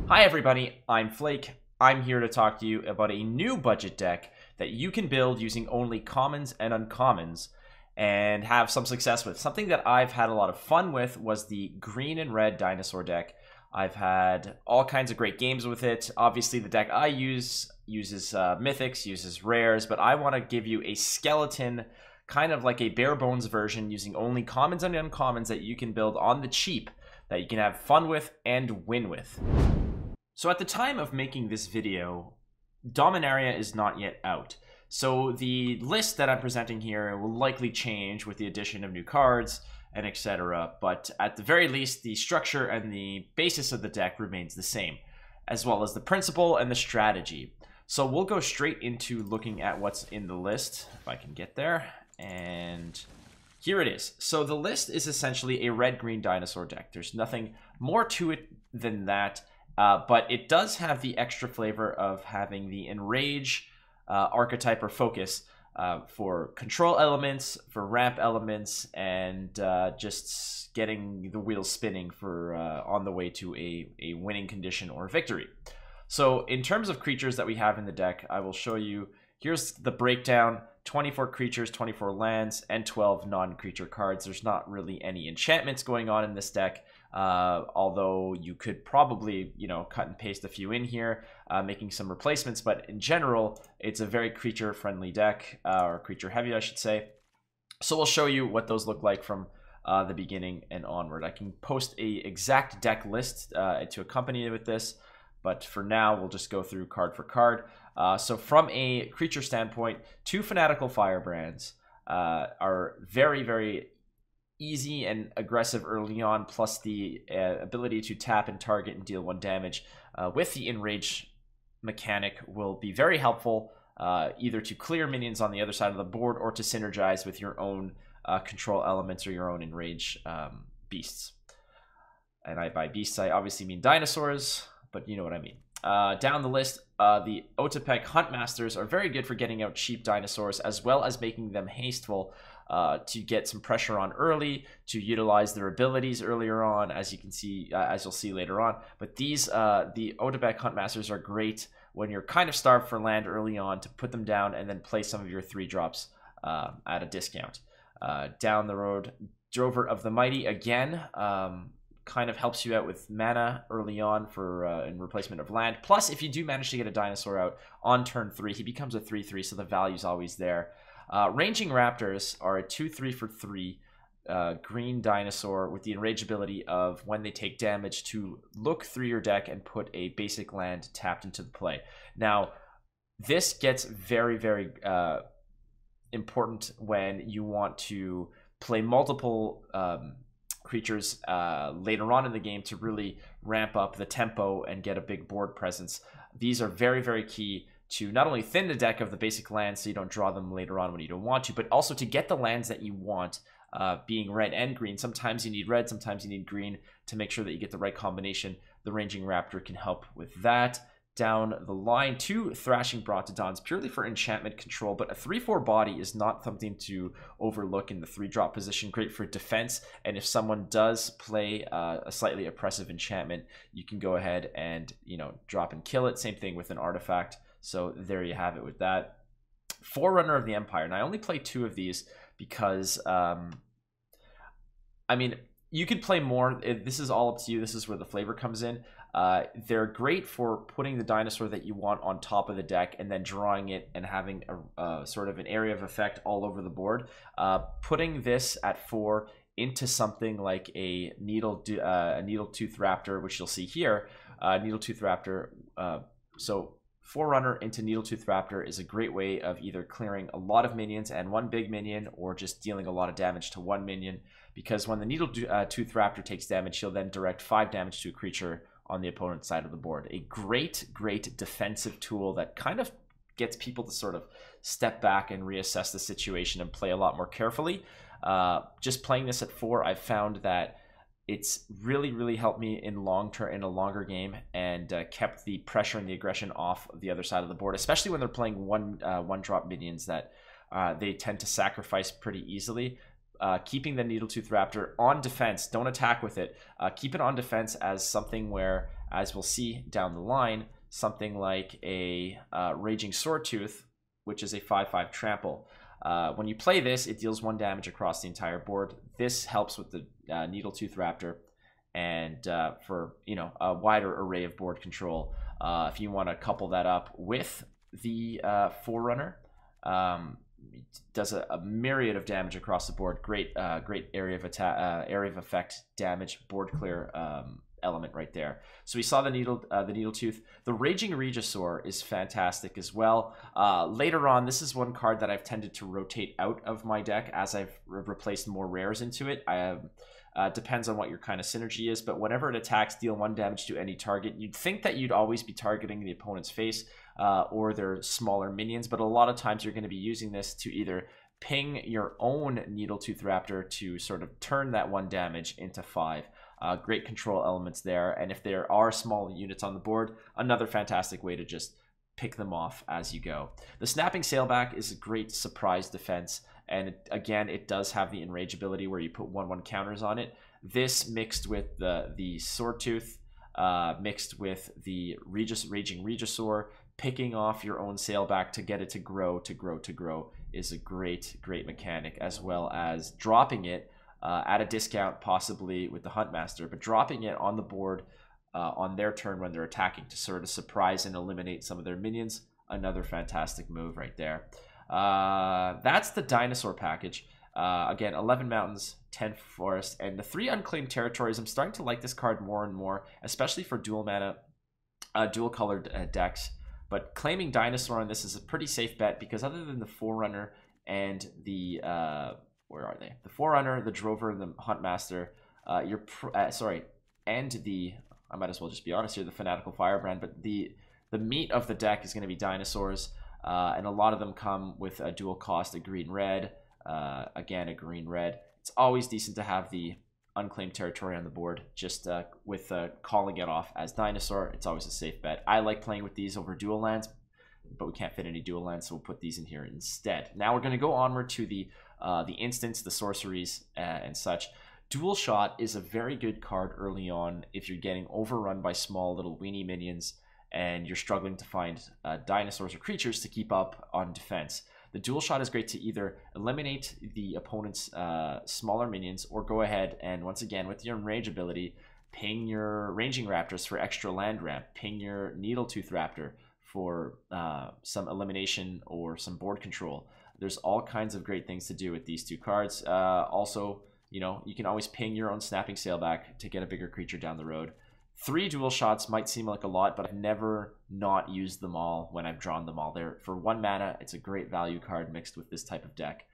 Hi everybody, I'm Flake. I'm here to talk to you about a new budget deck that you can build using only commons and uncommons and have some success with. Something that I've had a lot of fun with was the green and red dinosaur deck. I've had all kinds of great games with it. Obviously the deck I use uses mythics, uses rares, but I want to give you a skeleton, kind of like a bare bones version using only commons and uncommons that you can build on the cheap, that you can have fun with and win with. So at the time of making this video, Dominaria is not yet out. So the list that I'm presenting here will likely change with the addition of new cards and etc. But at the very least, the structure and the basis of the deck remains the same, as well as the principle and the strategy. So we'll go straight into looking at what's in the list, if I can get there. And here it is. So the list is essentially a red-green dinosaur deck. There's nothing more to it than that. But it does have the extra flavor of having the Enrage archetype or focus for control elements, for ramp elements, and just getting the wheels spinning for on the way to a winning condition or victory. So in terms of creatures that we have in the deck, I will show you. Here's the breakdown: 24 creatures, 24 lands, and 12 non-creature cards. There's not really any enchantments going on in this deck. Although you could probably, cut and paste a few in here, making some replacements, but in general, it's a very creature-friendly deck, or creature-heavy, I should say. So we'll show you what those look like from the beginning and onward. I can post a exact deck list to accompany with this, but for now, we'll just go through card for card. So from a creature standpoint, 2 Fanatical Firebrands are very, very easy and aggressive early on, plus the ability to tap and target and deal 1 damage with the Enrage mechanic will be very helpful, either to clear minions on the other side of the board or to synergize with your own control elements or your own Enrage beasts. And by beasts, I obviously mean dinosaurs, but you know what I mean. Down the list, the Otepec Huntmasters are very good for getting out cheap dinosaurs, as well as making them hasteful, to get some pressure on early, to utilize their abilities earlier on, as you can see, as you'll see later on. But these, the Otepec Huntmasters are great when you're kind of starved for land early on, to put them down and then play some of your 3-drops at a discount. Down the road, Drover of the Mighty again. Kind of helps you out with mana early on for in replacement of land. Plus, if you do manage to get a dinosaur out on turn 3, he becomes a 3/3, so the value's always there. Ranging Raptors are a 2/3 for 3 green dinosaur with the enrage ability of, when they take damage, to look through your deck and put a basic land tapped into the play. Now, this gets very, very important when you want to play multiple creatures later on in the game to really ramp up the tempo and get a big board presence. These are very, very key to not only thin the deck of the basic lands so you don't draw them later on when you don't want to, but also to get the lands that you want, being red and green. Sometimes you need red, sometimes you need green to make sure that you get the right combination. The Ranging Raptor can help with that. Down the line, 2 Thrashing Brontodons, purely for enchantment control, but a 3/4 body is not something to overlook in the 3-drop position. Great for defense, and if someone does play a slightly oppressive enchantment, you can go ahead and drop and kill it. Same thing with an artifact. So there you have it with that. Forerunner of the Empire, and I only play 2 of these because I mean, you could play more. This is all up to you. This is where the flavor comes in. They're great for putting the dinosaur that you want on top of the deck and then drawing it and having a sort of an area of effect all over the board. Putting this at 4 into something like a Needletooth Raptor, which you'll see here. Needletooth Raptor. So Forerunner into Needletooth Raptor is a great way of either clearing a lot of minions and 1 big minion, or just dealing a lot of damage to 1 minion. Because when the Needletooth Raptor takes damage, he'll then direct 5 damage to a creature on the opponent's side of the board. A great, great defensive tool that kind of gets people to sort of step back and reassess the situation and play a lot more carefully. Just playing this at 4, I've found that it's really, really helped me in a longer game, and kept the pressure and the aggression off of the other side of the board, especially when they're playing one drop minions that they tend to sacrifice pretty easily. keeping the Needletooth Raptor on defense. Don't attack with it. Keep it on defense as something where, as we'll see down the line, something like a Raging Swordtooth, which is a 5/5 trample. When you play this, it deals 1 damage across the entire board. This helps with the Needletooth Raptor, and for a wider array of board control. If you want to couple that up with the Forerunner, it does a myriad of damage across the board. Great area of attack, area of effect damage, board clear element right there. So we saw the Needletooth. The Raging Regisaur is fantastic as well. Later on, this is one card that I've tended to rotate out of my deck as I've replaced more rares into it. Depends on what your kind of synergy is, but whenever it attacks, deal 1 damage to any target. You'd think that you'd always be targeting the opponent's face or their smaller minions, but a lot of times you're going to be using this to either ping your own Needletooth Raptor to sort of turn that 1 damage into 5. Great control elements there, and if there are small units on the board, another fantastic way to just pick them off as you go. The Snapping Sailback is a great surprise defense, and again, it does have the Enrage ability where you put 1/1 counters on it. This mixed with the Swordtooth, mixed with the Raging Regisaur, picking off your own Sailback to get it to grow is a great mechanic, as well as dropping it at a discount, possibly with the Huntmaster, but dropping it on the board on their turn when they're attacking to sort of surprise and eliminate some of their minions. Another fantastic move right there. That's the Dinosaur package. Again, 11 mountains, 10 forests, and the 3 unclaimed territories. I'm starting to like this card more and more, especially for dual mana, dual colored decks. But claiming Dinosaur on this is a pretty safe bet, because other than the Forerunner and the where are they? The Forerunner, the Drover, and the Huntmaster, and the, I might as well just be honest here, the Fanatical Firebrand, but the meat of the deck is going to be dinosaurs, and a lot of them come with a dual cost, a green-red, again, a green-red. It's always decent to have the unclaimed territory on the board, just with calling it off as Dinosaur. It's always a safe bet. I like playing with these over dual lands, but we can't fit any dual lands, so we'll put these in here instead. Now we're going to go onward to the instants, the sorceries, and such. Dual Shot is a very good card early on if you're getting overrun by small little weenie minions and you're struggling to find dinosaurs or creatures to keep up on defense. The Dual Shot is great to either eliminate the opponent's smaller minions, or go ahead and, once again, with your Enrage ability, ping your Raging Raptors for extra land ramp, ping your Needletooth Raptor for some elimination or some board control. There's all kinds of great things to do with these 2 cards. Also, you can always ping your own Snapping Sailback to get a bigger creature down the road. 3 Dual Shots might seem like a lot, but I've never not used them all when I've drawn them all. There for 1 mana, it's a great value card mixed with this type of deck.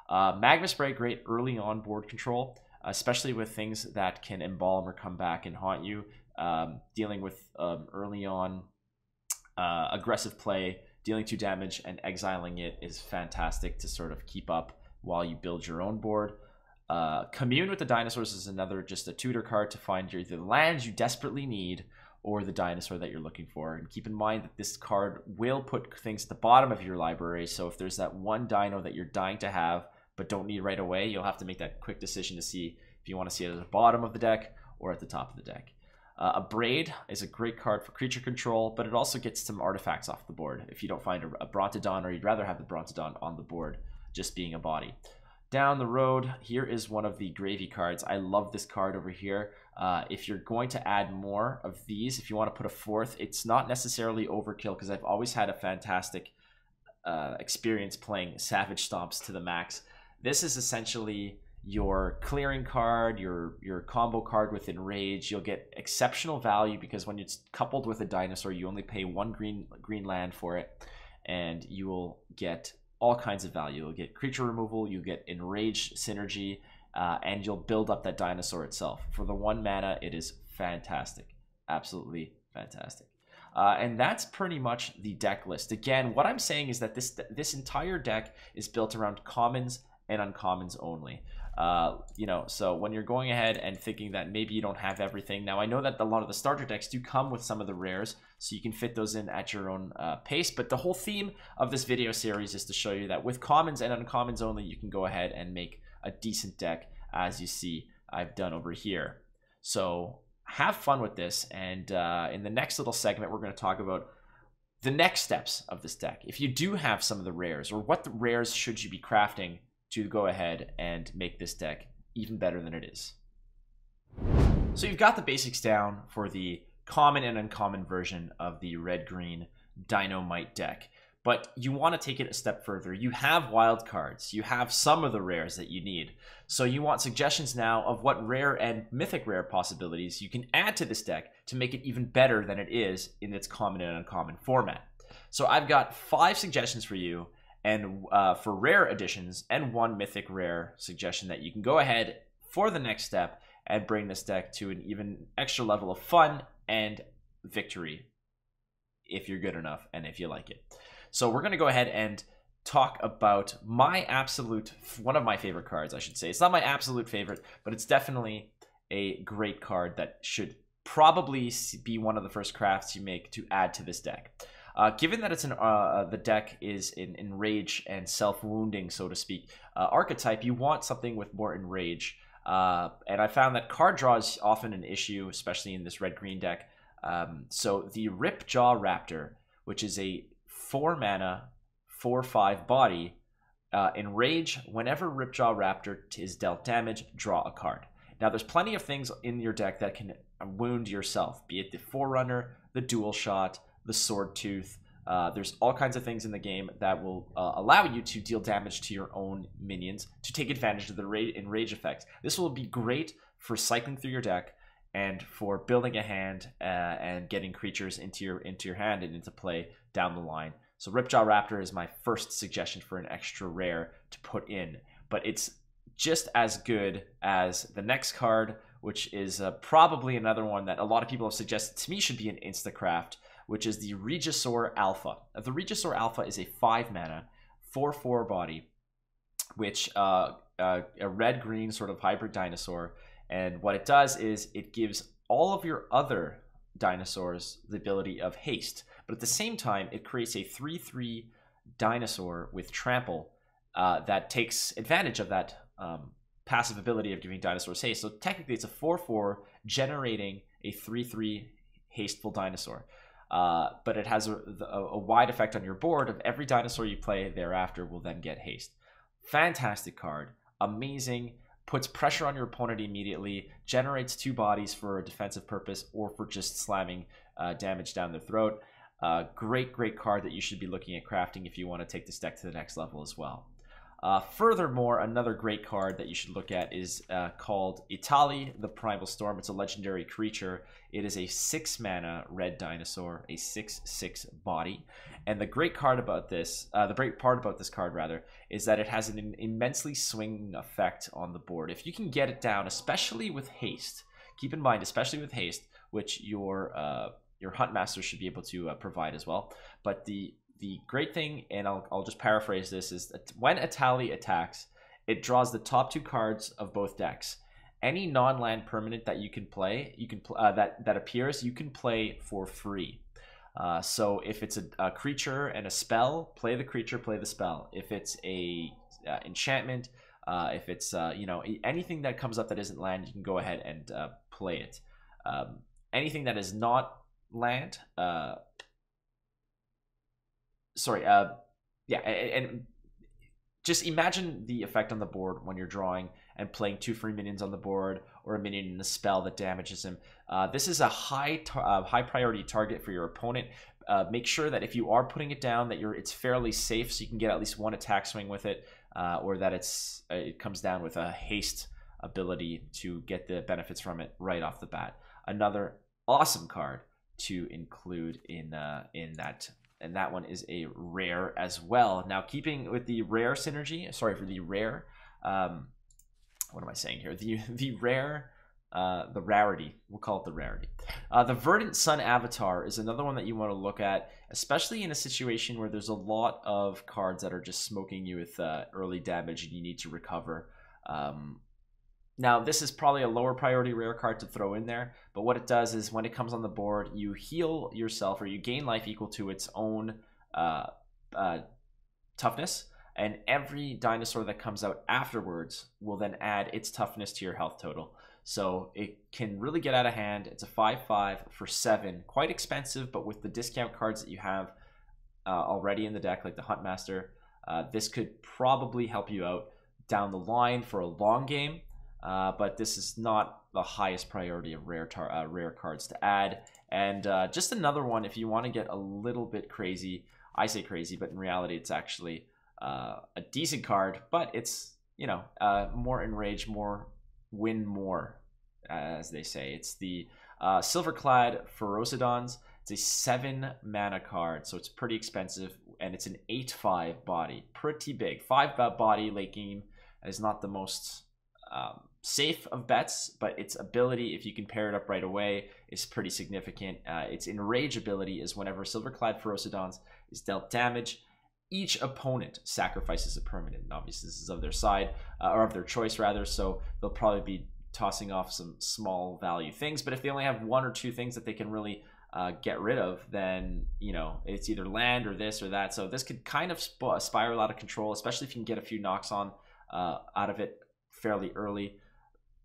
Magma Spray, great early on board control, especially with things that can embalm or come back and haunt you. Dealing with early on aggressive play, dealing 2 damage and exiling it is fantastic to sort of keep up while you build your own board. Commune with the Dinosaurs is another, just a tutor card to find either the lands you desperately need or the dinosaur that you're looking for. And keep in mind that this card will put things at the bottom of your library, so if there's that one dino that you're dying to have but don't need right away, you'll have to make that quick decision to see if you want to see it at the bottom of the deck or at the top of the deck. A Braid is a great card for creature control, but it also gets some artifacts off the board if you don't find a Brontodon, or you'd rather have the Brontodon on the board just being a body. Down the road, here is one of the gravy cards. I love this card over here. If you're going to add more of these, if you want to put a 4th, it's not necessarily overkill, because I've always had a fantastic experience playing Savage Stomps to the max. This is essentially your clearing card, your combo card with Enrage. You'll get exceptional value, because when it's coupled with a dinosaur, you only pay 1 green land for it, and you will get all kinds of value. You'll get creature removal, you get Enrage synergy, and you'll build up that dinosaur itself. For the 1 mana, it is fantastic. Absolutely fantastic. And that's pretty much the deck list. Again, what I'm saying is that this entire deck is built around commons and uncommons only. So when you're going ahead and thinking that maybe you don't have everything, now I know that a lot of the starter decks do come with some of the rares, so you can fit those in at your own pace, but the whole theme of this video series is to show you that with commons and uncommons only, you can go ahead and make a decent deck, as you see I've done over here. So have fun with this, and in the next little segment, we're going to talk about the next steps of this deck. If you do have some of the rares, or what the rares should you be crafting to go ahead and make this deck even better than it is. So you've got the basics down for the common and uncommon version of the red-green Dynamite deck. But you want to take it a step further. You have wild cards. You have some of the rares that you need. So you want suggestions now of what rare and mythic rare possibilities you can add to this deck to make it even better than it is in its common and uncommon format. So I've got 5 suggestions for you, and for rare additions, and 1 mythic rare suggestion that you can go ahead for the next step and bring this deck to an even extra level of fun and victory if you're good enough and if you like it. So we're going to go ahead and talk about my absolute, one of my favorite cards, I should say. It's not my absolute favorite, but it's definitely a great card that should probably be one of the first crafts you make to add to this deck. Given that it's the deck is in enrage and self-wounding, so to speak, archetype, you want something with more enrage. And I found that card draw is often an issue, especially in this red-green deck. So the Ripjaw Raptor, which is a 4 mana, 4/5 body, enrage. Whenever Ripjaw Raptor is dealt damage, draw a card. Now, there's plenty of things in your deck that can wound yourself, be it the Forerunner, the Dual Shot, the Sword Tooth. There's all kinds of things in the game that will allow you to deal damage to your own minions to take advantage of the enrage effect. This will be great for cycling through your deck and for building a hand and getting creatures into your hand and into play down the line. So Ripjaw Raptor is my first suggestion for an extra rare to put in, but it's just as good as the next card, which is probably another one that a lot of people have suggested to me should be an instacraft, which is the Regisaur Alpha. The Regisaur Alpha is a 5 mana, 4/4 body, which a red-green sort of hybrid dinosaur. And what it does is it gives all of your other dinosaurs the ability of haste. But at the same time, it creates a 3/3 dinosaur with trample that takes advantage of that passive ability of giving dinosaurs haste. So technically, it's a 4/4 generating a 3/3 hasteful dinosaur. But it has a wide effect on your board of every dinosaur you play thereafter will then get haste. Fantastic card. Amazing. Puts pressure on your opponent immediately. Generates 2 bodies for a defensive purpose or for just slamming damage down their throat. Great card that you should be looking at crafting if you want to take this deck to the next level as well. Furthermore, another great card that you should look at is called Itali, the Primal Storm. It's a legendary creature. It is a 6 mana red dinosaur, a 6/6 body. And the great card about this, the great part about this card rather, is that it has an immensely swinging effect on the board. If you can get it down, especially with haste, keep in mind, especially with haste, which your Huntmaster should be able to provide as well. But the great thing, and I'll just paraphrase this, is that when Itali attacks, it draws the top 2 cards of both decks. Any non-land permanent that you can play, that appears, you can play for free. So if it's a creature and a spell, play the creature, play the spell. If it's a enchantment, if it's anything that comes up that isn't land, you can go ahead and play it. Anything that is not land, and just imagine the effect on the board when you're drawing and playing 2 free minions on the board, or a minion in a spell that damages him. This is a high priority target for your opponent. Make sure that if you are putting it down, that it's fairly safe, so you can get at least 1 attack swing with it, or that it comes down with a haste ability to get the benefits from it right off the bat. Another awesome card to include in that. And that one is a rare as well. Now, keeping with the rare synergy, sorry for the rare, what am I saying here? The rare, the rarity, we'll call it the rarity. The Verdant Sun Avatar is another one that you want to look at, especially in a situation where there's a lot of cards that are just smoking you with early damage and you need to recover. Now, this is probably a lower priority rare card to throw in there, but what it does is when it comes on the board, you heal yourself, or you gain life equal to its own toughness, and every dinosaur that comes out afterwards will then add its toughness to your health total. So it can really get out of hand. It's a 5/5 for 7, quite expensive, but with the discount cards that you have already in the deck, like the Huntmaster, this could probably help you out down the line for a long game. But this is not the highest priority of rare cards to add. And just another one, if you want to get a little bit crazy. I say crazy, but in reality, it's actually a decent card. But it's, you know, more enrage, win more, as they say. It's the Silverclad Ferocidons. It's a 7 mana card, so it's pretty expensive, and it's an 8/5 body. Pretty big. 5 body late game is not the most safe of bets, but its ability, if you can pair it up right away, is pretty significant. Its enrage ability is whenever Silverclad Ferocidons is dealt damage, each opponent sacrifices a permanent. And obviously, this is of their side, or of their choice rather, so they'll probably be tossing off some small value things. But if they only have 1 or 2 things that they can really get rid of, then, you know, it's either land or this or that. So this could kind of spiral out of control, especially if you can get a few knocks on out of it fairly early.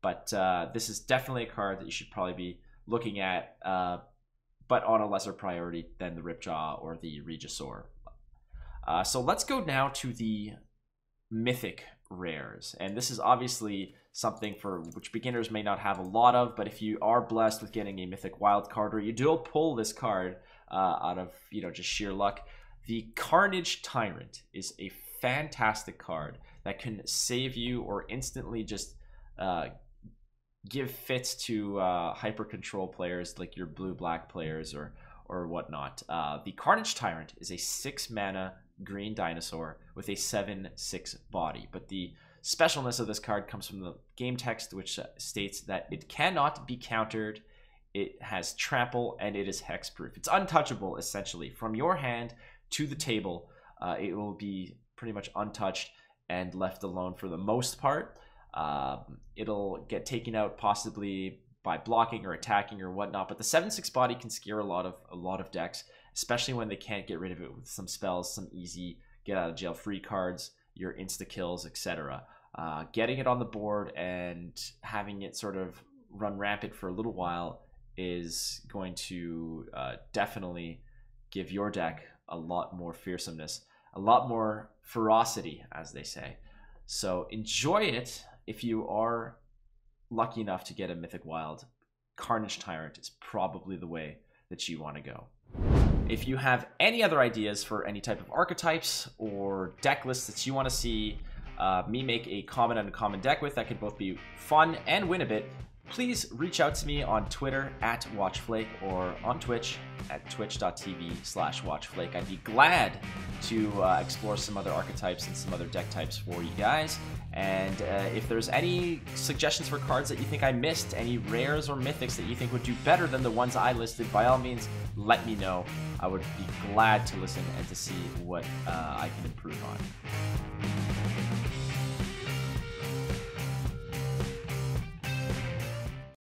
But this is definitely a card that you should probably be looking at, but on a lesser priority than the Ripjaw or the Regisaur. So let's go now to the Mythic rares. And this is obviously something for which beginners may not have a lot of, but if you are blessed with getting a Mythic wild card, or you do pull this card out of, you know, just sheer luck, the Carnage Tyrant is a fantastic card that can save you or instantly just give fits to hyper control players like your blue-black players or whatnot. The Carnage Tyrant is a 6 mana green dinosaur with a 7/6 body, but the specialness of this card comes from the game text, which states that it cannot be countered, it has trample, and it is hexproof. It's untouchable, essentially. From your hand to the table, it will be pretty much untouched and left alone for the most part. It'll get taken out possibly by blocking or attacking or whatnot, but the 7/6 body can scare a lot of decks, especially when they can't get rid of it with some spells, some easy get out of jail free cards, your insta kills, etc. Getting it on the board and having it sort of run rampant for a little while is going to definitely give your deck a lot more fearsomeness, a lot more ferocity, as they say. So enjoy it. If you are lucky enough to get a Mythic Wild, Carnage Tyrant is probably the way that you want to go. If you have any other ideas for any type of archetypes or deck lists that you want to see me make a common and uncommon deck with that could both be fun and win a bit, please reach out to me on Twitter at WatchFlake or on Twitch at twitch.tv/WatchFlake. I'd be glad to explore some other archetypes and some other deck types for you guys. And if there's any suggestions for cards that you think I missed, any rares or mythics that you think would do better than the ones I listed, by all means, let me know. I would be glad to listen and to see what I can improve on.